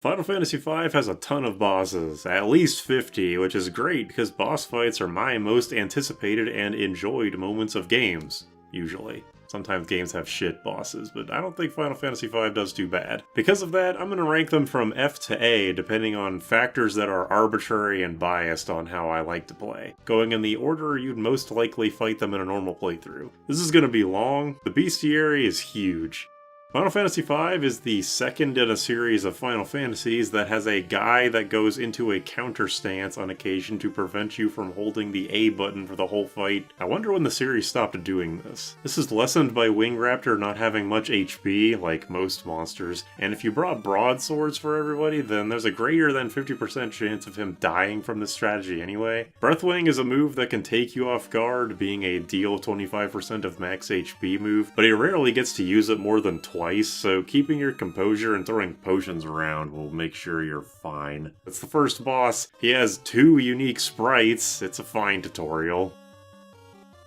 Final Fantasy V has a ton of bosses, at least 50, which is great because boss fights are my most anticipated and enjoyed moments of games, usually. Sometimes games have shit bosses, but I don't think Final Fantasy V does too bad. Because of that, I'm going to rank them from F to A, depending on factors that are arbitrary and biased on how I like to play, going in the order you'd most likely fight them in a normal playthrough. This is going to be long. The bestiary is huge. Final Fantasy V is the second in a series of Final Fantasies that has a guy that goes into a counter stance on occasion to prevent you from holding the A button for the whole fight. I wonder when the series stopped doing this. This is lessened by Wing Raptor not having much HP, like most monsters, and if you brought broadswords for everybody, then there's a greater than 50% chance of him dying from this strategy anyway. Breathwing is a move that can take you off guard, being a deal 25% of max HP move, but he rarely gets to use it more than twice, so keeping your composure and throwing potions around will make sure you're fine. It's the first boss. He has 2 unique sprites. It's a fine tutorial.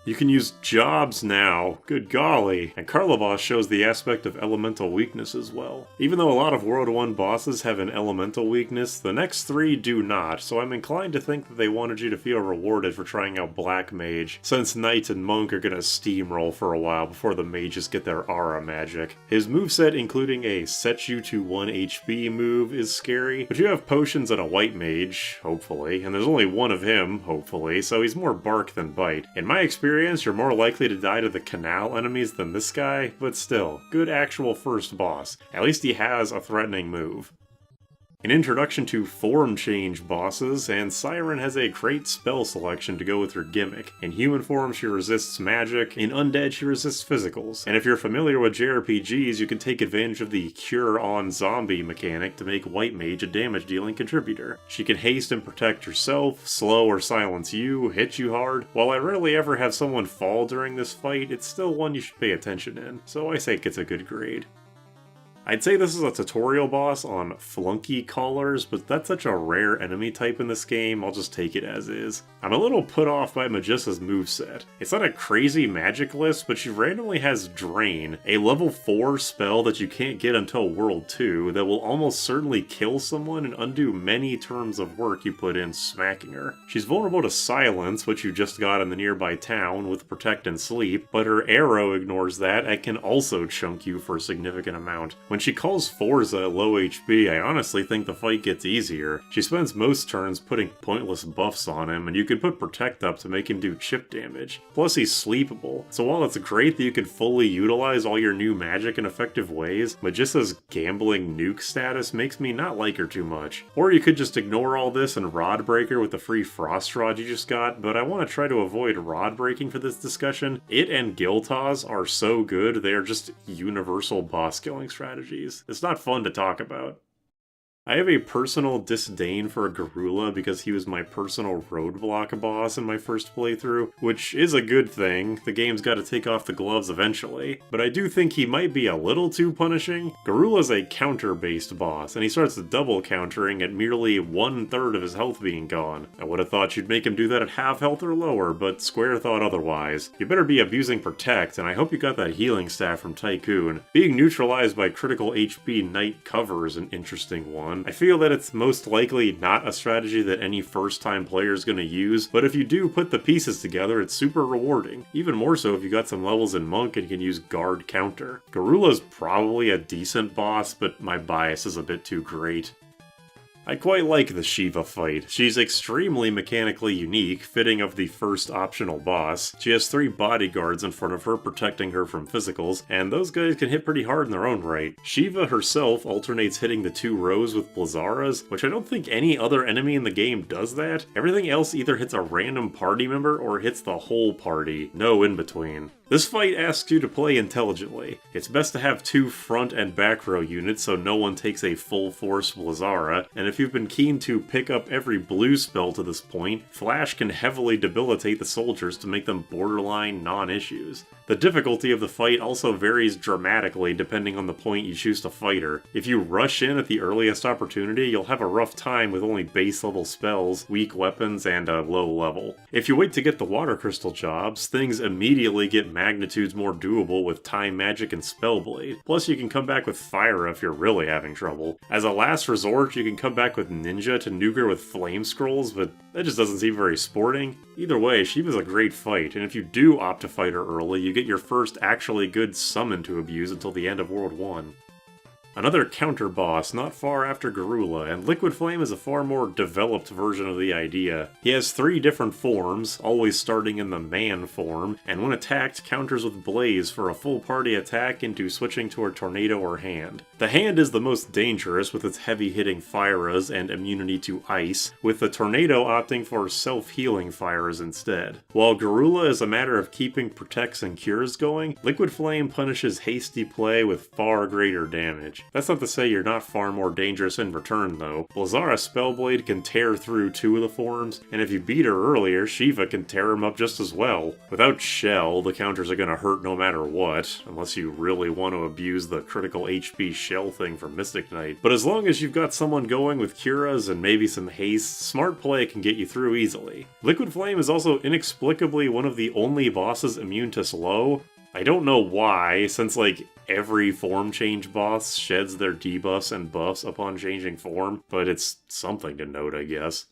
You can use jobs now, good golly, and Karlabos shows the aspect of elemental weakness as well. Even though a lot of World 1 bosses have an elemental weakness, the next 3 do not, so I'm inclined to think that they wanted you to feel rewarded for trying out Black Mage, since Knight and Monk are gonna steamroll for a while before the mages get their aura magic. His moveset, including a set you to 1 HP move, is scary, but you have potions and a White Mage, hopefully, and there's only one of him, hopefully, so he's more bark than bite. In my experience, you're more likely to die to the canal enemies than this guy, but still, good actual first boss. At least he has a threatening move. An introduction to form change bosses, and Siren has a great spell selection to go with her gimmick. In human form she resists magic, in undead she resists physicals, and if you're familiar with JRPGs you can take advantage of the cure on zombie mechanic to make White Mage a damage dealing contributor. She can haste and protect yourself, slow or silence you, hit you hard. While I rarely ever have someone fall during this fight, it's still one you should pay attention in, so I say it gets a good grade. I'd say this is a tutorial boss on Flunky Callers, but that's such a rare enemy type in this game, I'll just take it as is. I'm a little put off by Magissa's moveset. It's not a crazy magic list, but she randomly has Drain, a level 4 spell that you can't get until World 2 that will almost certainly kill someone and undo many terms of work you put in smacking her. She's vulnerable to Silence, which you just got in the nearby town with Protect and Sleep, but her arrow ignores that and can also chunk you for a significant amount. When she calls Forza at low HP, I honestly think the fight gets easier. She spends most turns putting pointless buffs on him, and you can put Protect up to make him do chip damage. Plus he's sleepable, so while it's great that you can fully utilize all your new magic in effective ways, Magissa's gambling nuke status makes me not like her too much. Or you could just ignore all this and Rod Breaker with the free Frost Rod you just got, but I want to try to avoid Rod Breaking for this discussion. It and Giltaz are so good, they are just universal boss killing strategies. It's not fun to talk about. I have a personal disdain for Garula because he was my personal roadblock boss in my first playthrough, which is a good thing. The game's got to take off the gloves eventually, but I do think he might be a little too punishing. Garula's a counter-based boss, and he starts double countering at merely 1/3 of his health being gone. I would have thought you'd make him do that at half health or lower, but Square thought otherwise. You better be abusing Protect, and I hope you got that healing staff from Tycoon. Being neutralized by critical HP Knight cover is an interesting one. I feel that it's most likely not a strategy that any first-time player is going to use, but if you do put the pieces together, it's super rewarding. Even more so if you got some levels in Monk and can use Guard Counter. Garula's probably a decent boss, but my bias is a bit too great. I quite like the Shiva fight. She's extremely mechanically unique, fitting of the first optional boss. She has 3 bodyguards in front of her protecting her from physicals, and those guys can hit pretty hard in their own right. Shiva herself alternates hitting the 2 rows with Blazzaras, which I don't think any other enemy in the game does that. Everything else either hits a random party member or hits the whole party, no in between. This fight asks you to play intelligently. It's best to have 2 front and back row units so no one takes a full force Blazzara, and if you've been keen to pick up every blue spell to this point, Flash can heavily debilitate the soldiers to make them borderline non-issues. The difficulty of the fight also varies dramatically depending on the point you choose to fight her. If you rush in at the earliest opportunity, you'll have a rough time with only base level spells, weak weapons, and a low level. If you wait to get the water crystal jobs, things immediately get magnitudes more doable with Time Magic and Spellblade. Plus you can come back with Fire if you're really having trouble. As a last resort, you can come back with Ninja to nuke her with Flame Scrolls, but that just doesn't seem very sporting. Either way, Shiva's a great fight, and if you do opt to fight her early, you get your first actually good summon to abuse until the end of World 1. Another counter-boss not far after Garula, and Liquid Flame is a far more developed version of the idea. He has 3 different forms, always starting in the man form, and when attacked counters with Blaze for a full party attack into switching to a Tornado or Hand. The Hand is the most dangerous with its heavy-hitting Firas and immunity to Ice, with the Tornado opting for self-healing Firas instead. While Garula is a matter of keeping Protects and Cures going, Liquid Flame punishes hasty play with far greater damage. That's not to say you're not far more dangerous in return though. Blazara Spellblade can tear through 2 of the forms, and if you beat her earlier, Shiva can tear him up just as well. Without Shell, the counters are gonna hurt no matter what, unless you really want to abuse the critical HP Shell thing for Mystic Knight. But as long as you've got someone going with Curas and maybe some haste, smart play can get you through easily. Liquid Flame is also inexplicably one of the only bosses immune to slow. I don't know why, since like every form change boss sheds their debuffs and buffs upon changing form, but it's something to note, I guess.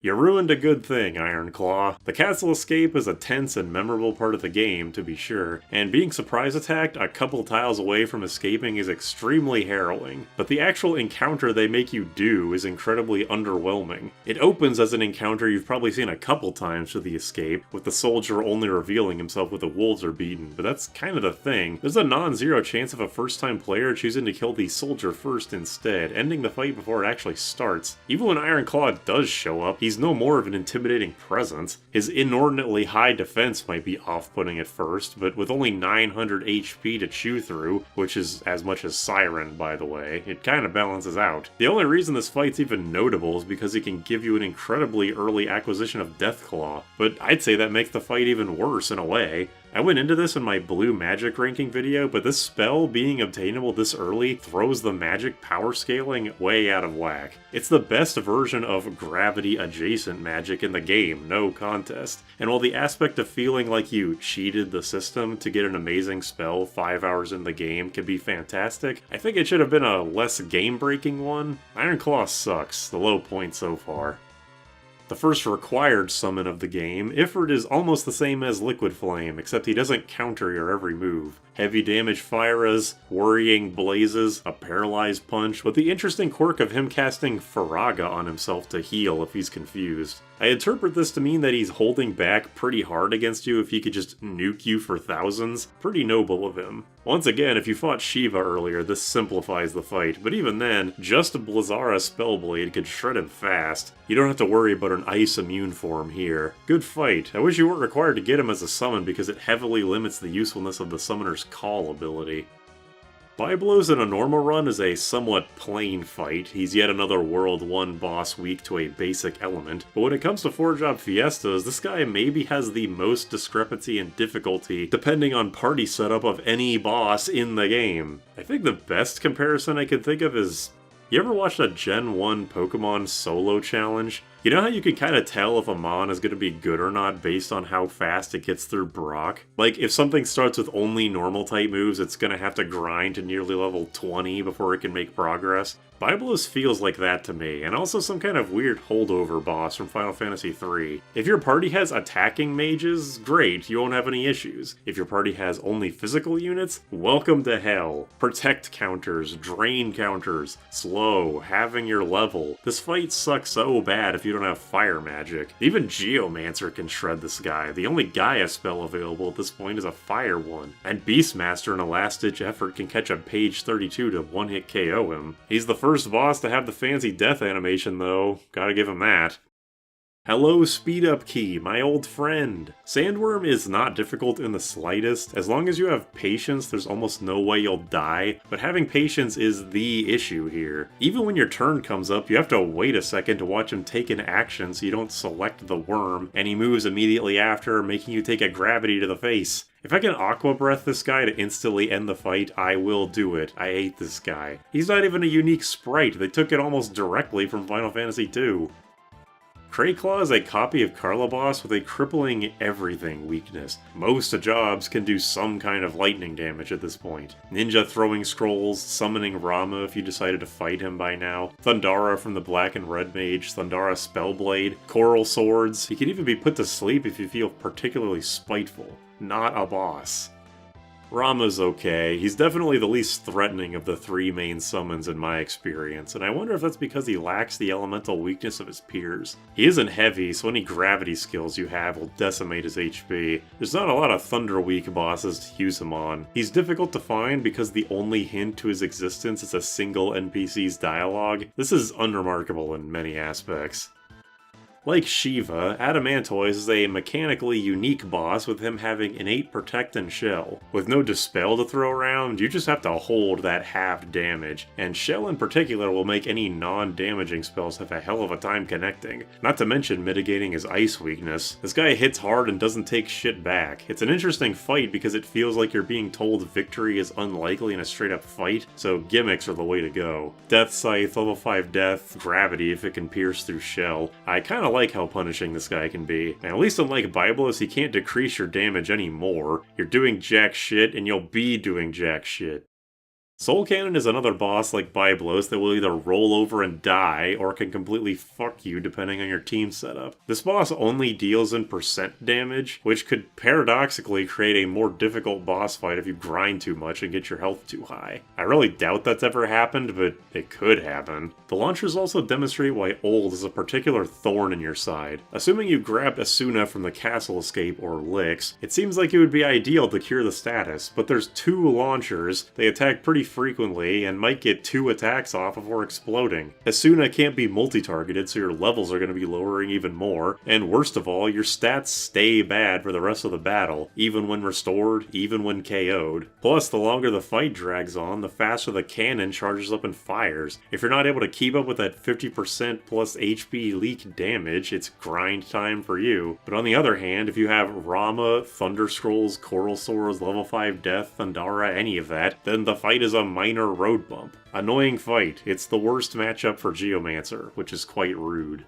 You ruined a good thing, Iron Claw. The castle escape is a tense and memorable part of the game, to be sure, and being surprise attacked a couple tiles away from escaping is extremely harrowing, but the actual encounter they make you do is incredibly underwhelming. It opens as an encounter you've probably seen a couple times for the escape, with the soldier only revealing himself when the wolves are beaten, but that's kind of the thing. There's a non-zero chance of a first-time player choosing to kill the soldier first instead, ending the fight before it actually starts. Even when Iron Claw does show up, he's no more of an intimidating presence. His inordinately high defense might be off-putting at first, but with only 900 HP to chew through, which is as much as Siren, by the way, it kinda balances out. The only reason this fight's even notable is because he can give you an incredibly early acquisition of Deathclaw, but I'd say that makes the fight even worse in a way. I went into this in my blue magic ranking video, but this spell being obtainable this early throws the magic power scaling way out of whack. It's the best version of gravity adjacent magic in the game, no contest. And while the aspect of feeling like you cheated the system to get an amazing spell 5 hours in the game can be fantastic, I think it should have been a less game-breaking one. Iron Claw sucks, the low point so far. The first required summon of the game, Ifrit is almost the same as Liquid Flame, except he doesn't counter your every move. Heavy damage Firas, worrying blazes, a paralyzed punch, with the interesting quirk of him casting Faraga on himself to heal if he's confused. I interpret this to mean that he's holding back pretty hard against you if he could just nuke you for thousands. Pretty noble of him. Once again, if you fought Shiva earlier, this simplifies the fight, but even then, just a Blazara Spellblade could shred him fast. You don't have to worry about an ice immune form here. Good fight. I wish you weren't required to get him as a summon because it heavily limits the usefulness of the summoner's call ability. Byblos in a normal run is a somewhat plain fight. He's yet another World 1 boss weak to a basic element, but when it comes to 4-job fiestas, this guy maybe has the most discrepancy and difficulty depending on party setup of any boss in the game. I think the best comparison I can think of is, you ever watched a Gen 1 Pokemon solo challenge? You know how you can kind of tell if a Mon is going to be good or not based on how fast it gets through Brock? Like, if something starts with only normal type moves, it's going to have to grind to nearly level 20 before it can make progress. Byblos feels like that to me, and also some kind of weird holdover boss from Final Fantasy III. If your party has attacking mages, great, you won't have any issues. If your party has only physical units, welcome to hell. Protect counters, drain counters, slow, having your level. This fight sucks so bad if you don't have fire magic. Even Geomancer can shred this guy. The only Gaia spell available at this point is a fire one, and Beastmaster in a last-ditch effort can catch a page 32 to one-hit KO him. He's the first boss to have the fancy death animation though, gotta give him that. Hello Speed Up Key, my old friend! Sandworm is not difficult in the slightest. As long as you have patience, there's almost no way you'll die, but having patience is the issue here. Even when your turn comes up, you have to wait a second to watch him take an action so you don't select the worm, and he moves immediately after, making you take a gravity to the face. If I can Aqua Breath this guy to instantly end the fight, I will do it. I hate this guy. He's not even a unique sprite, they took it almost directly from Final Fantasy II. Cray Claw is a copy of Karlabos with a crippling everything weakness. Most jobs can do some kind of lightning damage at this point. Ninja throwing scrolls, summoning Ramuh if you decided to fight him by now, Thundara from the Black and Red Mage, Thundara Spellblade, Coral Swords. He can even be put to sleep if you feel particularly spiteful. Not a boss. Ramuh's okay. He's definitely the least threatening of the three main summons in my experience, and I wonder if that's because he lacks the elemental weakness of his peers. He isn't heavy, so any gravity skills you have will decimate his HP. There's not a lot of Thunder weak bosses to use him on. He's difficult to find because the only hint to his existence is a single NPC's dialogue. This is unremarkable in many aspects. Like Shiva, Adamantoise is a mechanically unique boss with him having innate Protect and Shell. With no Dispel to throw around, you just have to hold that half damage, and Shell in particular will make any non-damaging spells have a hell of a time connecting, not to mention mitigating his ice weakness. This guy hits hard and doesn't take shit back. It's an interesting fight because it feels like you're being told victory is unlikely in a straight up fight, so gimmicks are the way to go. Death Scythe, level 5 death, gravity if it can pierce through Shell. I kinda like how punishing this guy can be. And at least unlike Byblos, he can't decrease your damage anymore. You're doing jack shit, and you'll be doing jack shit. Soul Cannon is another boss like Byblos that will either roll over and die, or can completely fuck you depending on your team setup. This boss only deals in percent damage, which could paradoxically create a more difficult boss fight if you grind too much and get your health too high. I really doubt that's ever happened, but it could happen. The launchers also demonstrate why Old is a particular thorn in your side. Assuming you grabbed Asuna from the Castle Escape or Licks, it seems like it would be ideal to cure the status, but there's two launchers, they attack pretty frequently and might get 2 attacks off before exploding. Asuna can't be multi-targeted, so your levels are going to be lowering even more, and worst of all, your stats stay bad for the rest of the battle, even when restored, even when KO'd. Plus, the longer the fight drags on, the faster the cannon charges up and fires. If you're not able to keep up with that 50% plus HP leak damage, it's grind time for you. But on the other hand, if you have Ramuh, Thunder Scrolls, Coral Swords, level 5 Death, Thundara, any of that, then the fight is a minor road bump. Annoying fight. It's the worst matchup for Geomancer, which is quite rude.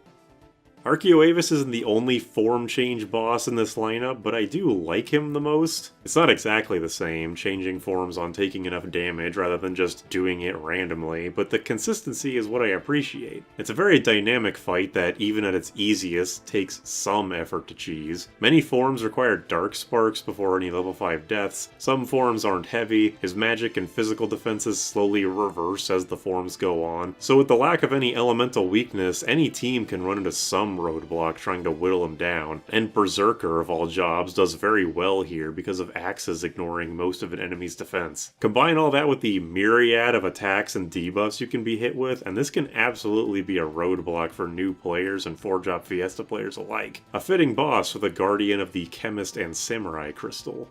Archeoaevis isn't the only form change boss in this lineup, but I do like him the most. It's not exactly the same, changing forms on taking enough damage rather than just doing it randomly, but the consistency is what I appreciate. It's a very dynamic fight that, even at its easiest, takes some effort to cheese. Many forms require Dark Sparks before any level 5 deaths, some forms aren't heavy, his magic and physical defenses slowly reverse as the forms go on, so with the lack of any elemental weakness, any team can run into some roadblock trying to whittle him down, and Berserker of all jobs does very well here because of axes ignoring most of an enemy's defense. Combine all that with the myriad of attacks and debuffs you can be hit with, and this can absolutely be a roadblock for new players and 4-drop Fiesta players alike. A fitting boss for the guardian of the Chemist and Samurai Crystal.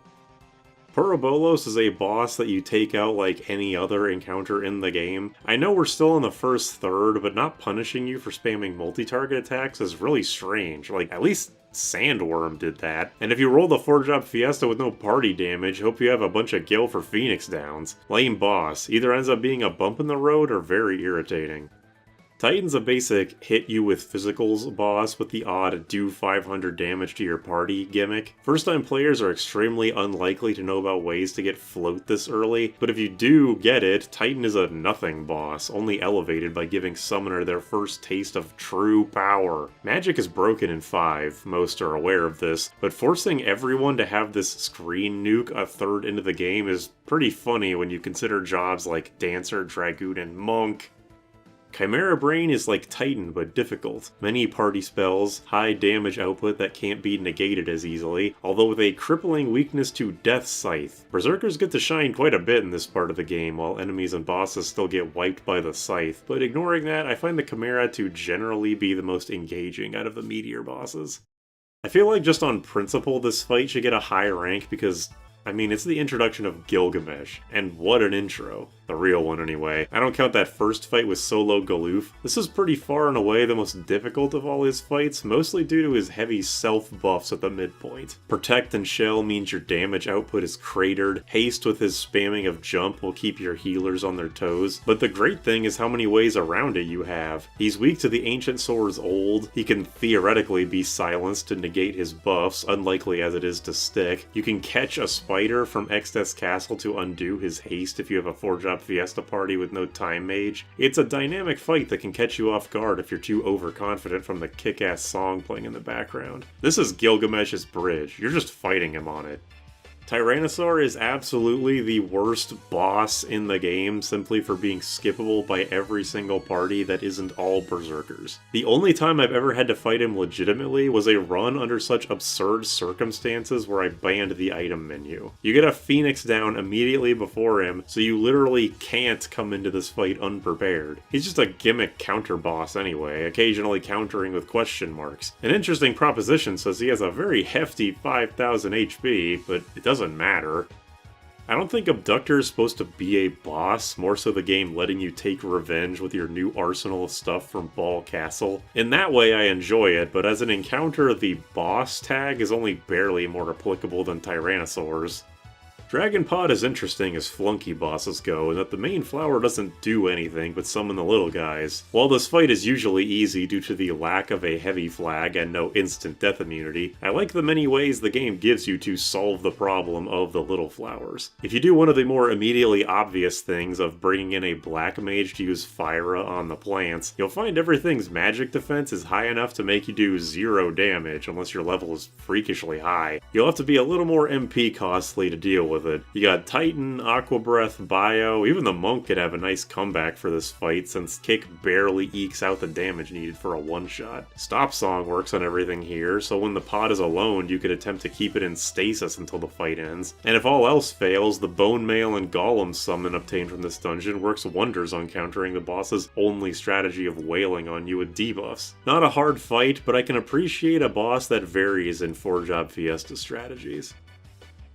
Purobolos is a boss that you take out like any other encounter in the game. I know we're still in the first third, but not punishing you for spamming multi-target attacks is really strange. Like, at least Sandworm did that. And if you roll the 4-drop Fiesta with no party damage, hope you have a bunch of Gil for Phoenix downs. Lame boss. Either ends up being a bump in the road or very irritating. Titan's a basic hit you with physicals boss with the odd do 500 damage to your party gimmick. First time players are extremely unlikely to know about ways to get float this early, but if you do get it, Titan is a nothing boss, only elevated by giving Summoner their first taste of true power. Magic is broken in 5, most are aware of this, but forcing everyone to have this screen nuke a third into the game is pretty funny when you consider jobs like Dancer, Dragoon, and Monk. Chimera Brain is like Titan but difficult. Many party spells, high damage output that can't be negated as easily, although with a crippling weakness to Death Scythe. Berserkers get to shine quite a bit in this part of the game, while enemies and bosses still get wiped by the Scythe, but ignoring that, I find the Chimera to generally be the most engaging out of the meteor bosses. I feel like just on principle this fight should get a high rank because, I mean, it's the introduction of Gilgamesh, and what an intro. The real one, anyway. I don't count that first fight with Solo Galoof. This is pretty far and away the most difficult of all his fights, mostly due to his heavy self-buffs at the midpoint. Protect and Shell means your damage output is cratered. Haste with his spamming of Jump will keep your healers on their toes. But the great thing is how many ways around it you have. He's weak to the Ancient Sword's Uld. He can theoretically be silenced to negate his buffs, unlikely as it is to stick. You can catch a spider from Exdeath's castle to undo his haste if you have a 4-drop Fiesta party with no time mage. It's a dynamic fight that can catch you off guard if you're too overconfident from the kick-ass song playing in the background. This is Gilgamesh's bridge. You're just fighting him on it. Tyrannosaur is absolutely the worst boss in the game simply for being skippable by every single party that isn't all berserkers. The only time I've ever had to fight him legitimately was a run under such absurd circumstances where I banned the item menu. You get a Phoenix down immediately before him, so you literally can't come into this fight unprepared. He's just a gimmick counter boss anyway, occasionally countering with question marks. An interesting proposition says he has a very hefty 5000 HP, but it doesn't matter. I don't think Abductor is supposed to be a boss, more so the game letting you take revenge with your new arsenal of stuff from Ball Castle. In that way I enjoy it, but as an encounter the boss tag is only barely more applicable than Tyrannosaur's. Dragon Pod is interesting as flunky bosses go, in that the main flower doesn't do anything but summon the little guys. While this fight is usually easy due to the lack of a heavy flag and no instant death immunity, I like the many ways the game gives you to solve the problem of the little flowers. If you do one of the more immediately obvious things of bringing in a black mage to use Fyra on the plants, you'll find everything's magic defense is high enough to make you do 0 damage unless your level is freakishly high. You'll have to be a little more MP costly to deal with it. You got Titan, Aqua Breath, Bio, even the Monk could have a nice comeback for this fight since Kick barely ekes out the damage needed for a one-shot. Stop Song works on everything here, so when the pod is alone you could attempt to keep it in stasis until the fight ends. And if all else fails, the Bone Mail and Golem summon obtained from this dungeon works wonders on countering the boss's only strategy of wailing on you with debuffs. Not a hard fight, but I can appreciate a boss that varies in 4-job Fiesta strategies.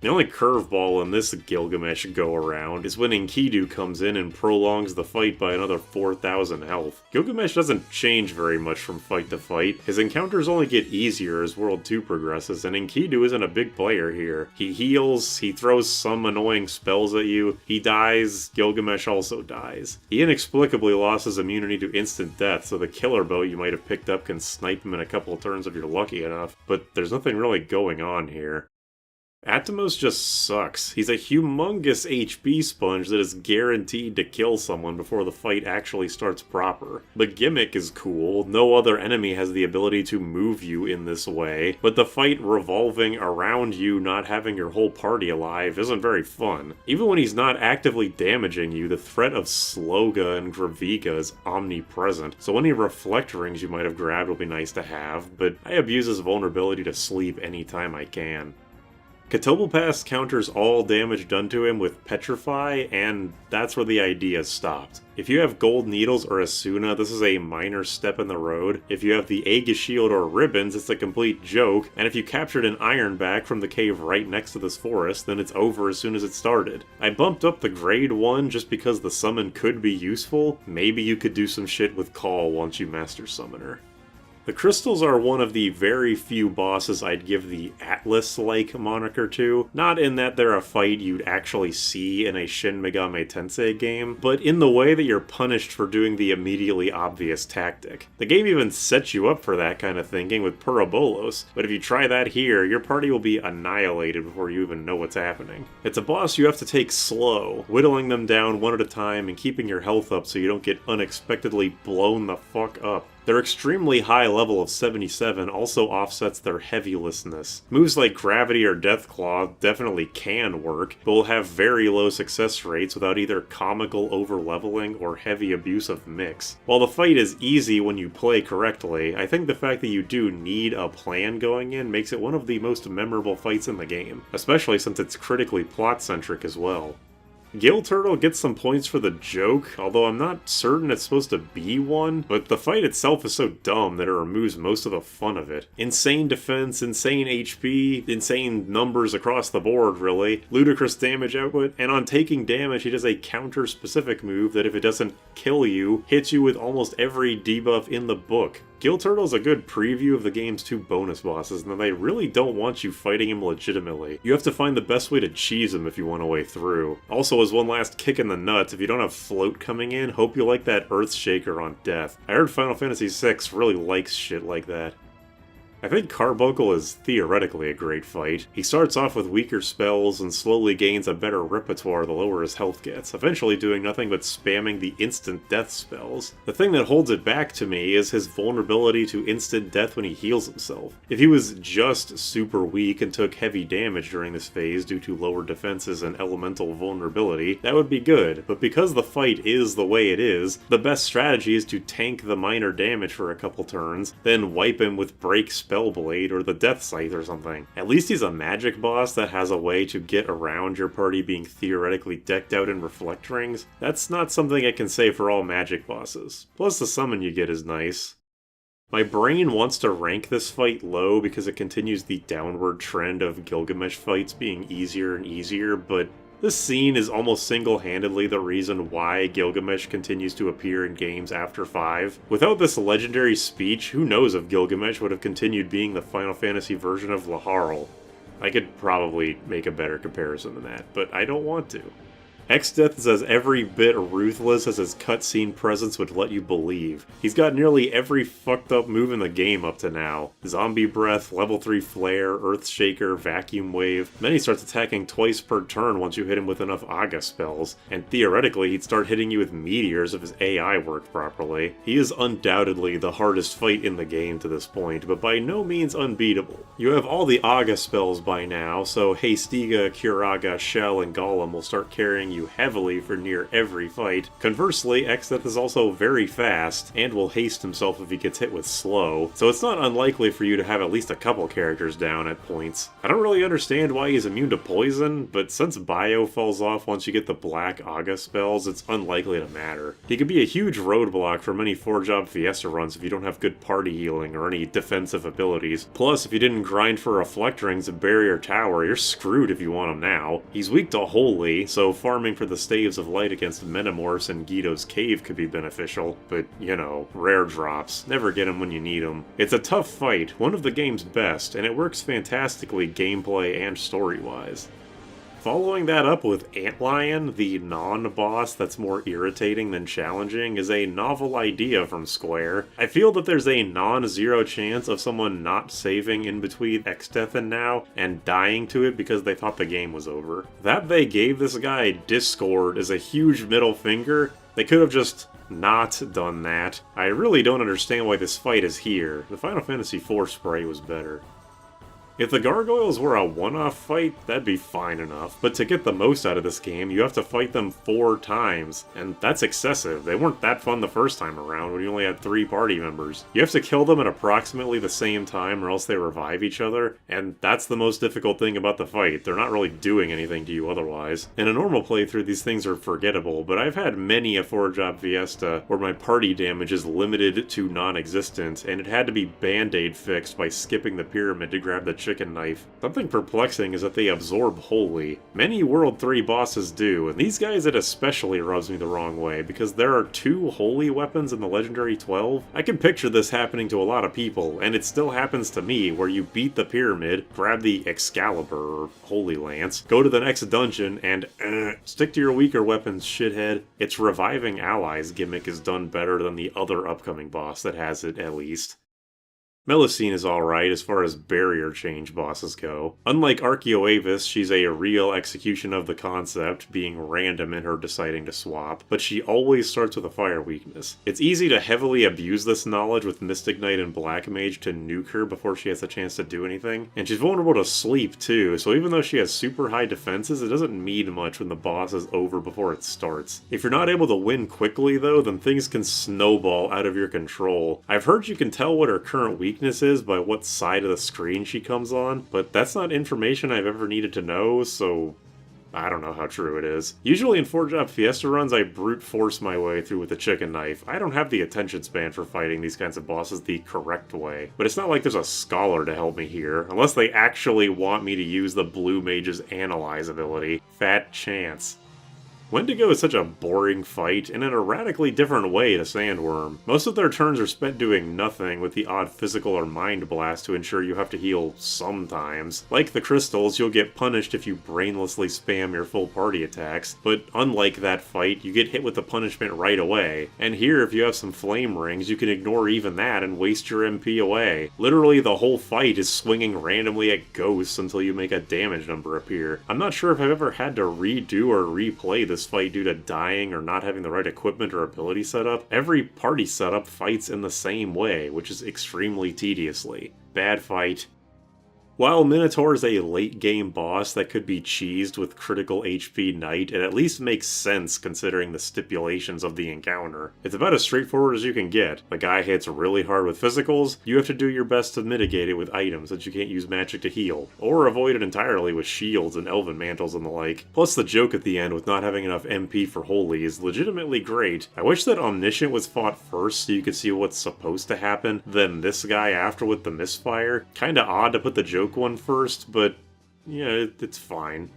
The only curveball in this Gilgamesh go-around is when Enkidu comes in and prolongs the fight by another 4,000 health. Gilgamesh doesn't change very much from fight to fight. His encounters only get easier as World 2 progresses, and Enkidu isn't a big player here. He heals, he throws some annoying spells at you, he dies, Gilgamesh also dies. He inexplicably lost his immunity to instant death, so the killer bow you might have picked up can snipe him in a couple turns if you're lucky enough, but there's nothing really going on here. Atomos just sucks. He's a humongous HP sponge that is guaranteed to kill someone before the fight actually starts proper. The gimmick is cool, no other enemy has the ability to move you in this way, but the fight revolving around you not having your whole party alive isn't very fun. Even when he's not actively damaging you, the threat of Sloga and Graviga is omnipresent, so any Reflect Rings you might have grabbed will be nice to have, but I abuse his vulnerability to sleep anytime I can. Catoblepas counters all damage done to him with Petrify, and that's where the idea stopped. If you have Gold Needles or Asuna, this is a minor step in the road. If you have the Aegis Shield or Ribbons, it's a complete joke, and if you captured an Ironback from the cave right next to this forest, then it's over as soon as it started. I bumped up the grade 1 just because the summon could be useful. Maybe you could do some shit with Call once you master Summoner. The crystals are one of the very few bosses I'd give the Atlas-like moniker to, not in that they're a fight you'd actually see in a Shin Megami Tensei game, but in the way that you're punished for doing the immediately obvious tactic. The game even sets you up for that kind of thinking with Purobolos, but if you try that here, your party will be annihilated before you even know what's happening. It's a boss you have to take slow, whittling them down one at a time and keeping your health up so you don't get unexpectedly blown the fuck up. Their extremely high level of 77 also offsets their heavylessness. Moves like Gravity or Deathclaw definitely can work, but will have very low success rates without either comical overleveling or heavy abuse of mix. While the fight is easy when you play correctly, I think the fact that you do need a plan going in makes it one of the most memorable fights in the game, especially since it's critically plot-centric as well. Gil Turtle gets some points for the joke, although I'm not certain it's supposed to be one, but the fight itself is so dumb that it removes most of the fun of it. Insane defense, insane HP, insane numbers across the board really, ludicrous damage output, and on taking damage he does a counter-specific move that if it doesn't kill you, hits you with almost every debuff in the book. Gil Turtle's a good preview of the game's 2 bonus bosses, and they really don't want you fighting him legitimately. You have to find the best way to cheese him if you want a way through. Also, as one last kick in the nuts, if you don't have float coming in, hope you like that Earthshaker on death. I heard Final Fantasy VI really likes shit like that. I think Carbuncle is theoretically a great fight. He starts off with weaker spells and slowly gains a better repertoire the lower his health gets, eventually doing nothing but spamming the instant death spells. The thing that holds it back to me is his vulnerability to instant death when he heals himself. If he was just super weak and took heavy damage during this phase due to lower defenses and elemental vulnerability, that would be good, but because the fight is the way it is, the best strategy is to tank the minor damage for a couple turns, then wipe him with break Spellblade or the Death Scythe or something. At least he's a magic boss that has a way to get around your party being theoretically decked out in reflect rings. That's not something I can say for all magic bosses. Plus the summon you get is nice. My brain wants to rank this fight low because it continues the downward trend of Gilgamesh fights being easier and easier, but this scene is almost single-handedly the reason why Gilgamesh continues to appear in games after 5. Without this legendary speech, who knows if Gilgamesh would have continued being the Final Fantasy version of Laharl. I could probably make a better comparison than that, but I don't want to. Exdeath is as every bit ruthless as his cutscene presence would let you believe. He's got nearly every fucked up move in the game up to now. Zombie Breath, Level 3 Flare, Earthshaker, Vacuum Wave. Then he starts attacking twice per turn once you hit him with enough Aga spells. And theoretically, he'd start hitting you with meteors if his AI worked properly. He is undoubtedly the hardest fight in the game to this point, but by no means unbeatable. You have all the Aga spells by now, so Hastiga, Curaga, Shell, and Golem will start carrying you heavily for near every fight. Conversely, Exdeath is also very fast, and will haste himself if he gets hit with slow, so it's not unlikely for you to have at least a couple characters down at points. I don't really understand why he's immune to poison, but since Bio falls off once you get the black Aga spells, it's unlikely to matter. He could be a huge roadblock for many 4-job Fiesta runs if you don't have good party healing or any defensive abilities. Plus, if you didn't grind for Reflect Rings and Barrier Tower, you're screwed if you want him now. He's weak to Holy, so farming for the Staves of Light against Metamorphs and Guido's Cave could be beneficial, but, you know, rare drops. Never get them when you need them. It's a tough fight, one of the game's best, and it works fantastically gameplay and story-wise. Following that up with Antlion, the non-boss that's more irritating than challenging, is a novel idea from Square. I feel that there's a non-zero chance of someone not saving in between Exdeath and now, and dying to it because they thought the game was over. That they gave this guy Discord is a huge middle finger. They could have just not done that. I really don't understand why this fight is here. The Final Fantasy IV spray was better. If the Gargoyles were a one-off fight, that'd be fine enough, but to get the most out of this game, you have to fight them 4 times, and that's excessive. They weren't that fun the first time around when you only had 3 party members. You have to kill them at approximately the same time or else they revive each other, and that's the most difficult thing about the fight. They're not really doing anything to you otherwise. In a normal playthrough, these things are forgettable, but I've had many a 4-job Fiesta where my party damage is limited to non-existent, and it had to be band-aid fixed by skipping the pyramid to grab the chicken knife. Something perplexing is that they absorb Holy. Many World 3 bosses do, and these guys it especially rubs me the wrong way, because there are 2 Holy weapons in the Legendary 12. I can picture this happening to a lot of people, and it still happens to me, where you beat the pyramid, grab the Excalibur, or Holy Lance, go to the next dungeon, and stick to your weaker weapons, shithead. Its reviving allies gimmick is done better than the other upcoming boss that has it, at least. Melusine is alright as far as barrier change bosses go. Unlike Archeoaevis, she's a real execution of the concept, being random in her deciding to swap, but she always starts with a fire weakness. It's easy to heavily abuse this knowledge with Mystic Knight and Black Mage to nuke her before she has a chance to do anything, and she's vulnerable to sleep too, so even though she has super high defenses, it doesn't mean much when the boss is over before it starts. If you're not able to win quickly though, then things can snowball out of your control. I've heard you can tell what her current weakness is by what side of the screen she comes on, but that's not information I've ever needed to know, so I don't know how true it is. Usually in 4-job Fiesta runs, I brute force my way through with a chicken knife. I don't have the attention span for fighting these kinds of bosses the correct way. But it's not like there's a scholar to help me here, unless they actually want me to use the Blue Mage's Analyze ability. Fat chance. Wendigo is such a boring fight, and in a radically different way to Sandworm. Most of their turns are spent doing nothing, with the odd physical or mind blast to ensure you have to heal sometimes. Like the crystals, you'll get punished if you brainlessly spam your full party attacks, but unlike that fight, you get hit with the punishment right away. And here, if you have some flame rings, you can ignore even that and waste your MP away. Literally, the whole fight is swinging randomly at ghosts until you make a damage number appear. I'm not sure if I've ever had to redo or replay this fight due to dying or not having the right equipment or ability setup. Every party setup fights in the same way, which is extremely tediously. Bad fight. While Minotaur is a late-game boss that could be cheesed with critical HP Knight, it at least makes sense considering the stipulations of the encounter. It's about as straightforward as you can get. The guy hits really hard with physicals, you have to do your best to mitigate it with items that you can't use magic to heal, or avoid it entirely with shields and elven mantles and the like. Plus the joke at the end with not having enough MP for Holy is legitimately great. I wish that Omniscient was fought first so you could see what's supposed to happen, then this guy after with the misfire. Kinda odd to put the joke one first, but yeah, it's fine.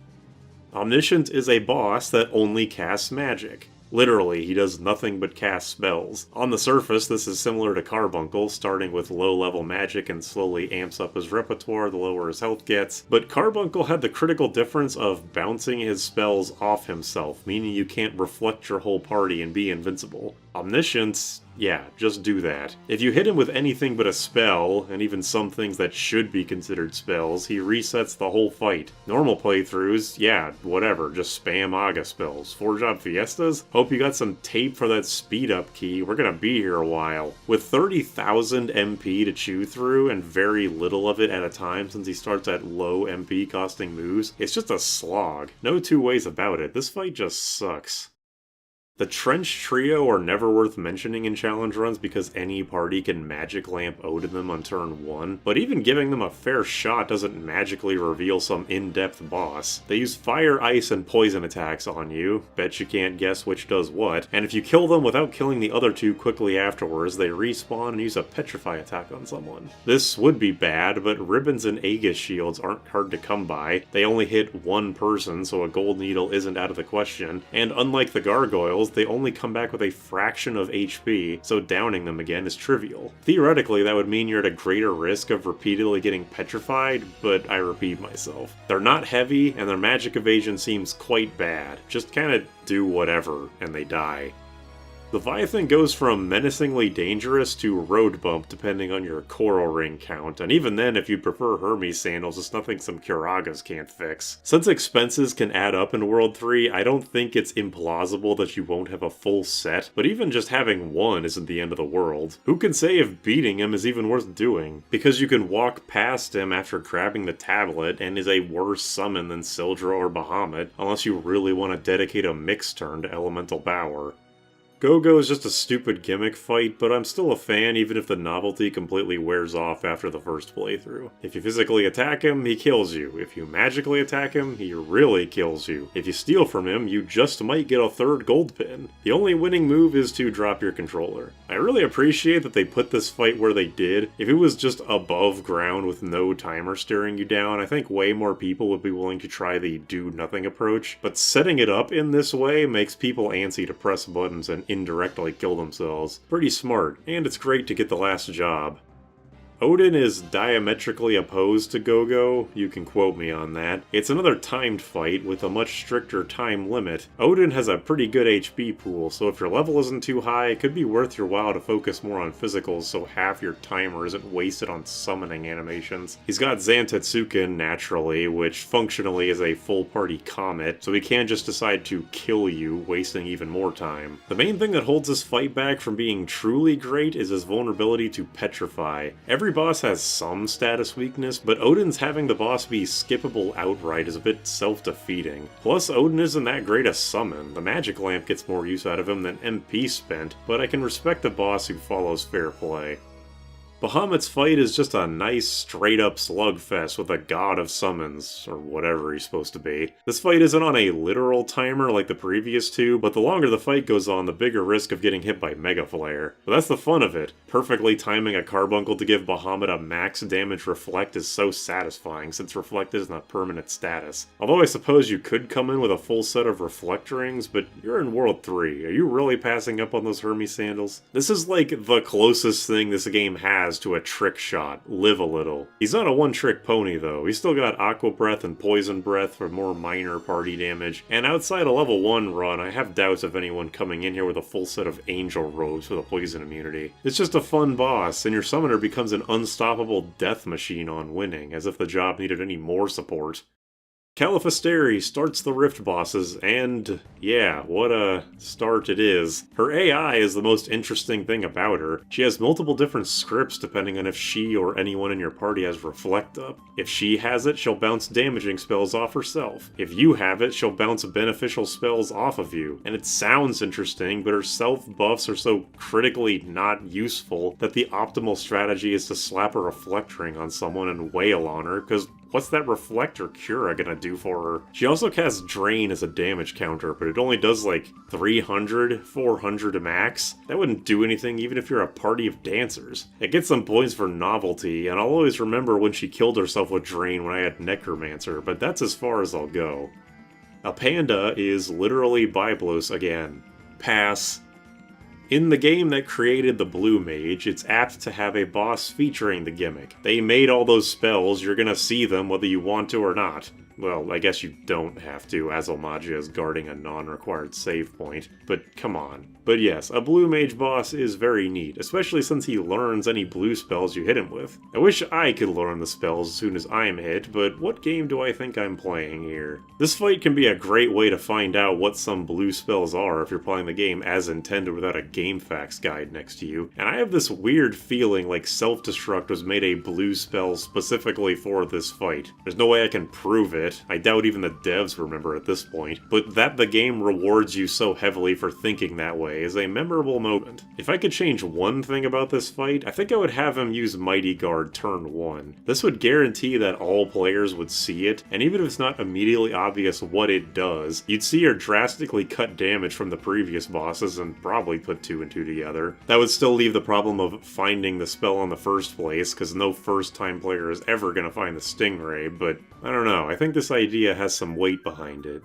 Omniscient is a boss that only casts magic. Literally, he does nothing but cast spells. On the surface, this is similar to Carbuncle, starting with low-level magic and slowly amps up his repertoire the lower his health gets, but Carbuncle had the critical difference of bouncing his spells off himself, meaning you can't reflect your whole party and be invincible. Omniscience, yeah, just do that. If you hit him with anything but a spell, and even some things that should be considered spells, he resets the whole fight. Normal playthroughs, yeah, whatever, just spam Aga spells. 4-job Fiestas? Hope you got some tape for that speed up key, we're gonna be here a while. With 30,000 MP to chew through, and very little of it at a time since he starts at low MP costing moves, it's just a slog. No two ways about it, this fight just sucks. The Trench Trio are never worth mentioning in challenge runs because any party can Magic Lamp Odin them on turn 1, but even giving them a fair shot doesn't magically reveal some in-depth boss. They use fire, ice, and poison attacks on you, bet you can't guess which does what, and if you kill them without killing the other two quickly afterwards, they respawn and use a Petrify attack on someone. This would be bad, but Ribbons and Aegis shields aren't hard to come by. They only hit one person, so a gold needle isn't out of the question, and unlike the Gargoyles, they only come back with a fraction of HP, so downing them again is trivial. Theoretically, that would mean you're at a greater risk of repeatedly getting petrified, but I repeat myself. They're not heavy, and their magic evasion seems quite bad. Just kinda do whatever, and they die. Leviathan goes from menacingly dangerous to road bump depending on your coral ring count, and even then if you prefer Hermes sandals, it's nothing some Kiragas can't fix. Since expenses can add up in World 3, I don't think it's implausible that you won't have a full set, but even just having one isn't the end of the world. Who can say if beating him is even worth doing? Because you can walk past him after grabbing the tablet and is a worse summon than Sildra or Bahamut, unless you really want to dedicate a mixed turn to Elemental Bower. Go-Go is just a stupid gimmick fight, but I'm still a fan even if the novelty completely wears off after the first playthrough. If you physically attack him, he kills you. If you magically attack him, he really kills you. If you steal from him, you just might get a third gold pin. The only winning move is to drop your controller. I really appreciate that they put this fight where they did. If it was just above ground with no timer staring you down, I think way more people would be willing to try the do-nothing approach, but setting it up in this way makes people antsy to press buttons and indirectly kill themselves. Pretty smart, and it's great to get the last job. Odin is diametrically opposed to Go-Go, you can quote me on that. It's another timed fight with a much stricter time limit. Odin has a pretty good HP pool, so if your level isn't too high, it could be worth your while to focus more on physicals so half your timer isn't wasted on summoning animations. He's got Zantetsuken naturally, which functionally is a full party comet, so he can't just decide to kill you, wasting even more time. The main thing that holds this fight back from being truly great is his vulnerability to Petrify. Every boss has some status weakness, but Odin's having the boss be skippable outright is a bit self-defeating. Plus, Odin isn't that great a summon. The magic lamp gets more use out of him than MP spent, but I can respect a boss who follows fair play. Bahamut's fight is just a nice, straight-up slugfest with a god of summons, or whatever he's supposed to be. This fight isn't on a literal timer like the previous two, but the longer the fight goes on, the bigger risk of getting hit by Mega Flare. But that's the fun of it. Perfectly timing a Carbuncle to give Bahamut a max damage Reflect is so satisfying, since Reflect isn't a permanent status. Although I suppose you could come in with a full set of Reflect rings, but you're in World 3. Are you really passing up on those Hermes sandals? This is like the closest thing this game has to a trick shot. Live a little. He's not a one-trick pony though. He's still got Aqua Breath and Poison Breath for more minor party damage, and outside a level 1 run, I have doubts of anyone coming in here with a full set of Angel Robes with a poison immunity. It's just a fun boss, and your summoner becomes an unstoppable death machine on winning, as if the job needed any more support. Califasteri starts the Rift bosses, and yeah, what a start it is. Her AI is the most interesting thing about her. She has multiple different scripts depending on if she or anyone in your party has Reflect up. If she has it, she'll bounce damaging spells off herself. If you have it, she'll bounce beneficial spells off of you. And it sounds interesting, but her self-buffs are so critically not useful that the optimal strategy is to slap a Reflect ring on someone and wail on her, because what's that Reflector Cura gonna do for her? She also casts Drain as a damage counter, but it only does like 300, 400 max. That wouldn't do anything even if you're a party of dancers. It gets some points for novelty, and I'll always remember when she killed herself with Drain when I had Necromancer, but that's as far as I'll go. A panda is literally Byblos again. Pass. In the game that created the Blue Mage, it's apt to have a boss featuring the gimmick. They made all those spells, you're gonna see them whether you want to or not. Well, I guess you don't have to, as Almagia is guarding a non-required save point, but come on. But yes, a Blue Mage boss is very neat, especially since he learns any blue spells you hit him with. I wish I could learn the spells as soon as I'm hit, but what game do I think I'm playing here? This fight can be a great way to find out what some blue spells are if you're playing the game as intended without a game facts guide next to you, and I have this weird feeling like Self-Destruct was made a blue spell specifically for this fight. There's no way I can prove it. I doubt even the devs remember at this point, but that the game rewards you so heavily for thinking that way is a memorable moment. If I could change one thing about this fight, I think I would have him use Mighty Guard turn 1. This would guarantee that all players would see it, and even if it's not immediately obvious what it does, you'd see her drastically cut damage from the previous bosses and probably put 2 and 2 together. That would still leave the problem of finding the spell in the first place, because no first-time player is ever going to find the Stingray, but I don't know, I think this idea has some weight behind it.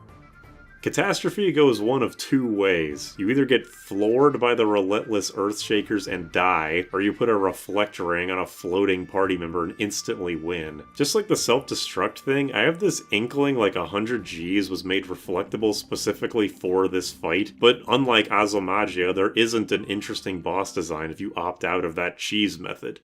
Catastrophe goes one of two ways. You either get floored by the relentless Earthshakers and die, or you put a Reflect ring on a floating party member and instantly win. Just like the self-destruct thing, I have this inkling like 100 Gs was made reflectable specifically for this fight, but unlike Azomagia, there isn't an interesting boss design if you opt out of that cheese method.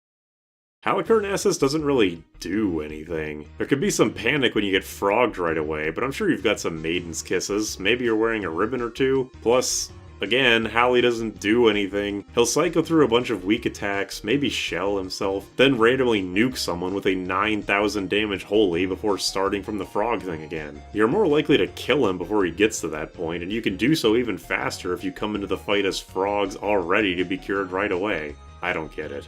Halicarnassus doesn't really do anything. There could be some panic when you get frogged right away, but I'm sure you've got some Maiden's Kisses. Maybe you're wearing a ribbon or two. Plus, again, Hali doesn't do anything. He'll cycle through a bunch of weak attacks, maybe shell himself, then randomly nuke someone with a 9,000 damage holy before starting from the frog thing again. You're more likely to kill him before he gets to that point, and you can do so even faster if you come into the fight as frogs all ready to be cured right away. I don't get it.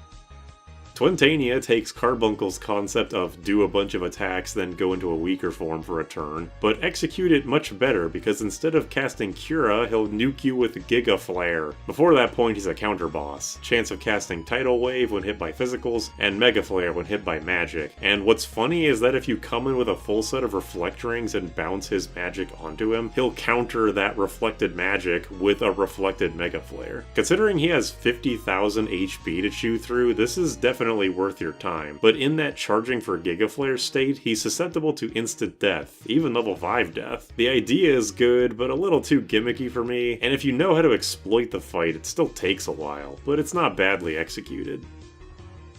Twintania takes Carbuncle's concept of do a bunch of attacks then go into a weaker form for a turn, but execute it much better because instead of casting Cura, he'll nuke you with Giga Flare. Before that point, he's a counter boss. Chance of casting Tidal Wave when hit by physicals, and Mega Flare when hit by magic. And what's funny is that if you come in with a full set of Reflect Rings and bounce his magic onto him, he'll counter that reflected magic with a reflected Mega Flare. Considering he has 50,000 HP to chew through, this is definitely worth your time, but in that charging for Giga Flare state, he's susceptible to instant death, even level 5 death. The idea is good, but a little too gimmicky for me, and if you know how to exploit the fight, it still takes a while, but it's not badly executed.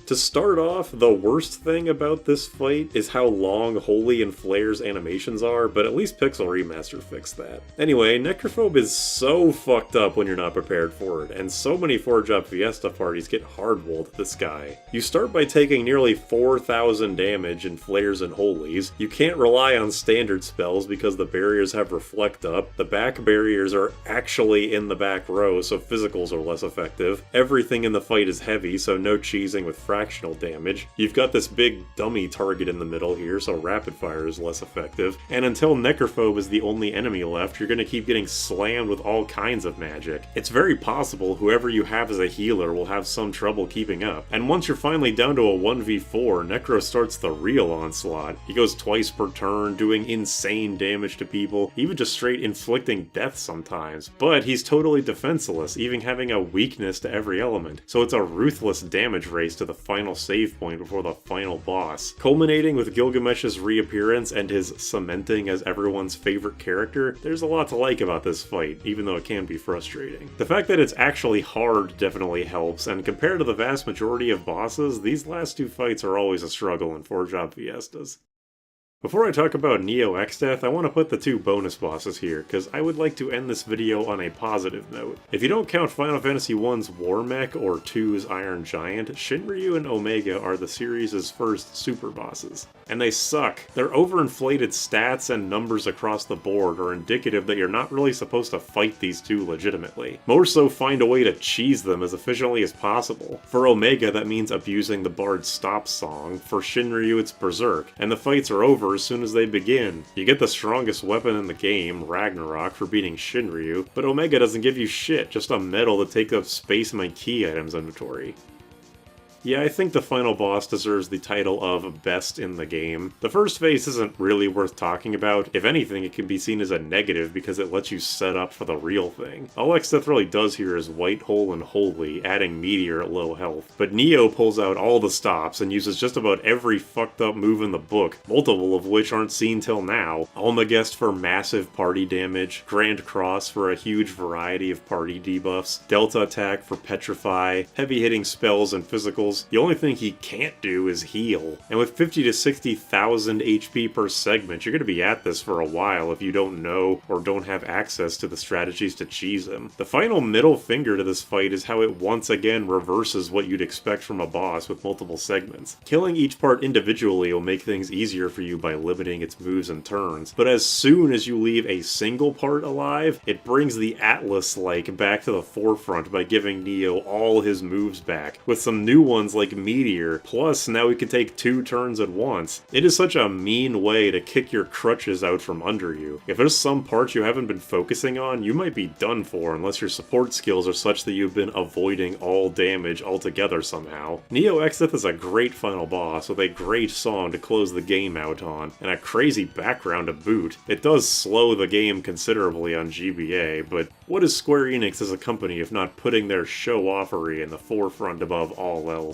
To start off, the worst thing about this fight is how long Holy and Flare's animations are, but at least Pixel Remaster fixed that. Anyway, Necrophobe is so fucked up when you're not prepared for it, and so many 4-job Fiesta parties get hard-rolled at this guy. You start by taking nearly 4,000 damage in Flares and Holies. You can't rely on standard spells because the barriers have Reflect up. The back barriers are actually in the back row, so physicals are less effective. Everything in the fight is heavy, so no cheesing with fractional damage. You've got this big dummy target in the middle here, so rapid fire is less effective. And until Necrophobe is the only enemy left, you're gonna keep getting slammed with all kinds of magic. It's very possible whoever you have as a healer will have some trouble keeping up. And once you're finally down to a 1v4, Necro starts the real onslaught. He goes twice per turn, doing insane damage to people, even just straight inflicting death sometimes. But he's totally defenseless, even having a weakness to every element. So it's a ruthless damage race to the final save point before the final boss. Culminating with Gilgamesh's reappearance and his cementing as everyone's favorite character, there's a lot to like about this fight, even though it can be frustrating. The fact that it's actually hard definitely helps, and compared to the vast majority of bosses, these last two fights are always a struggle in 4-job fiestas. Before I talk about Neo Exdeath, I want to put the two bonus bosses here, because I would like to end this video on a positive note. If you don't count Final Fantasy I's War Mech or 2's Iron Giant, Shinryu and Omega are the series' first super bosses. And they suck. Their overinflated stats and numbers across the board are indicative that you're not really supposed to fight these two legitimately. More so, find a way to cheese them as efficiently as possible. For Omega, that means abusing the Bard's Stop song. For Shinryu, it's Berserk. And the fights are over as soon as they begin. You get the strongest weapon in the game, Ragnarok, for beating Shinryu, but Omega doesn't give you shit, just a medal to take up space in my key items inventory. Yeah, I think the final boss deserves the title of Best in the Game. The first phase isn't really worth talking about. If anything, it can be seen as a negative because it lets you set up for the real thing. All Exdeath really does here is White Hole and Holy, adding Meteor at low health. But Neo pulls out all the stops and uses just about every fucked up move in the book, multiple of which aren't seen till now. Almagest for massive party damage, Grand Cross for a huge variety of party debuffs, Delta Attack for Petrify, heavy hitting spells and physicals. The only thing he can't do is heal. And with 50 to 60,000 HP per segment, you're going to be at this for a while if you don't know or don't have access to the strategies to cheese him. The final middle finger to this fight is how it once again reverses what you'd expect from a boss with multiple segments. Killing each part individually will make things easier for you by limiting its moves and turns, but as soon as you leave a single part alive, it brings the Atlas-like back to the forefront by giving Neo all his moves back, with some new ones like Meteor, plus now we can take 2 turns at once. It is such a mean way to kick your crutches out from under you. If there's some parts you haven't been focusing on, you might be done for unless your support skills are such that you've been avoiding all damage altogether somehow. Neo Exdeath is a great final boss with a great song to close the game out on, and a crazy background to boot. It does slow the game considerably on GBA, but what is Square Enix as a company if not putting their show-offery in the forefront above all else?